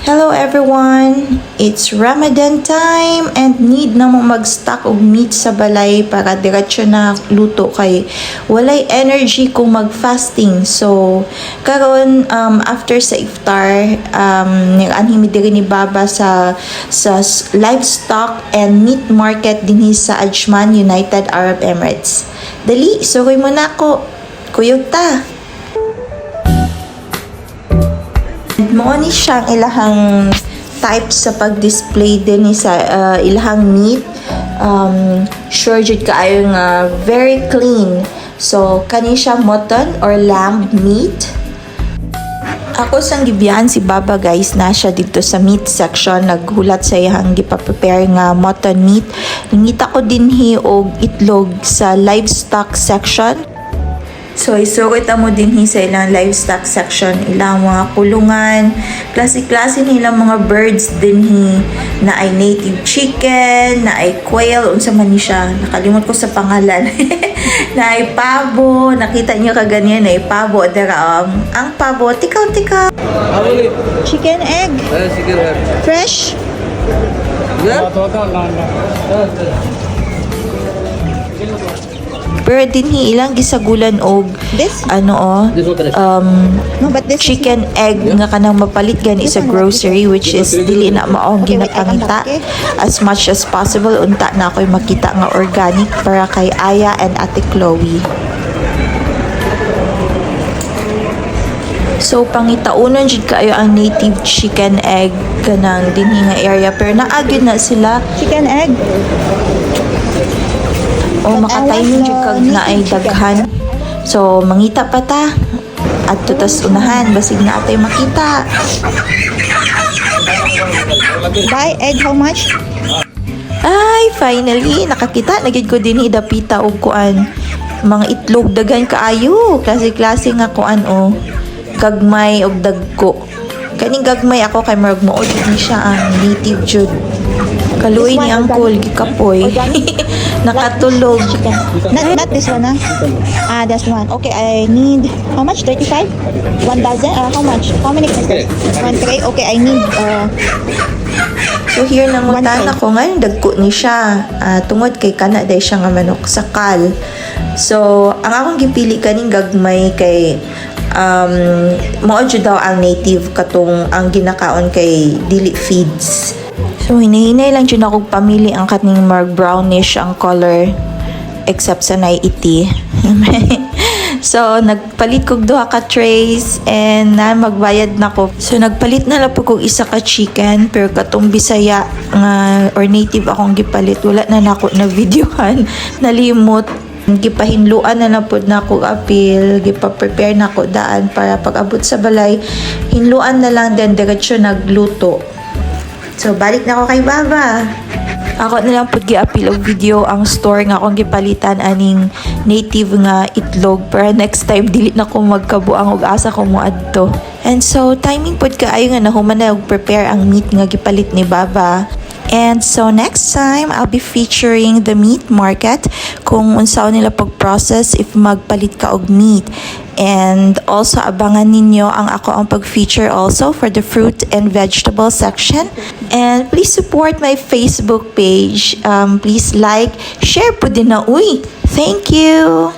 Hello everyone! It's Ramadan time and need na mo mag-stock og meat sa balay para diretso na luto kay walay energy kung mag-fasting. So, karon after sa iftar, nag-anhimi diri ni Baba sa livestock and meat market dinhi sa Ajman, United Arab Emirates. Dali, suroy mo na ako. Kuyog ta! Mo ni siyang ilahang type sa pag-display din sa ilahang meat. Sure jud kaayo nga very clean. So kani siya mutton or lamb meat. Ako sang gibiyan si Baba guys na siya dito sa meat section, naghulat sa iyang gipa-prepare nga mutton meat. Nangita ko dinhi og itlog sa livestock section. So, isukot mo din sa ilang livestock section, ilang mga kulungan, klase-klase nilang mga birds din na ay native chicken, na ay quail, unsa man ni siya, nakalimot ko sa pangalan, na ay pabo, nakita niyo kaganyan, na ay pabo, ang pabo, tikaw. Chicken egg, fresh, pero dinhi ilang gisagulan og chicken egg nga kanang mapalit gani sa grocery, which is dili na maong ginapangita. As much as possible unta na ako'y makita nga organic para kay Aya and Ate Chloe. So pangitaunon jud kaayo ang native chicken egg kanang dinhi nga area, pero naagid na sila chicken egg. O makatayong jud kag na ay daghan. So mangita pa ta at tutas unahan basig na atay makita. Buy egg how much? Ay, finally nakakita na gid ko dinhi dapita og kuan. Mga itlog daghan kaayo, klase-klase nga kuan o. Gagmay og dagko. Kaning gagmay ako kay marag mood ni siya ang native jud. Kaluoy ni Uncle gikapoy. Nakatulog. Not this one, that's one. Okay, I need, how much? 35? 1 dozen? How much? How many pieces? 1 tray? Okay, I need, So here nangutan ako ngayon dagko ni siya. Tungod kay kana day siya nga manok sakal. So ang akong gipili kaning gagmay kay mao jud daw ang native katong ang ginakaon kay dili feeds. So hinahinay lang jud ako pamili ang kaning mark brownish ang color except sa naiiti. So nagpalit kog duha ka trays and na magbayad na ko. So nagpalit na lang po kog isa ka chicken, pero katong Bisaya nga or native akong gipalit, wala na nako na videohan, nalimot. Gipahinluan na lang po na ako apil, gipa-prepare na ako daan para pag-abot sa balay, hinluan na lang din diretso nagluto. So balik na ako kay Baba. Ako na lang po gi-apil og video ang store nga akong gipalitan aning native nga itlog para next time dili na ko magkabuang og asa ko moadto. And so timing pod kaayo nga nahuman na og prepare ang meat nga gipalit ni Baba. And so next time, I'll be featuring the meat market kung unsaon nila pag-process if magpalit ka og meat. And also abangan ninyo ang ako ang pag-feature also for the fruit and vegetable section. And please support my Facebook page. Please like, share po din na. Uy, thank you!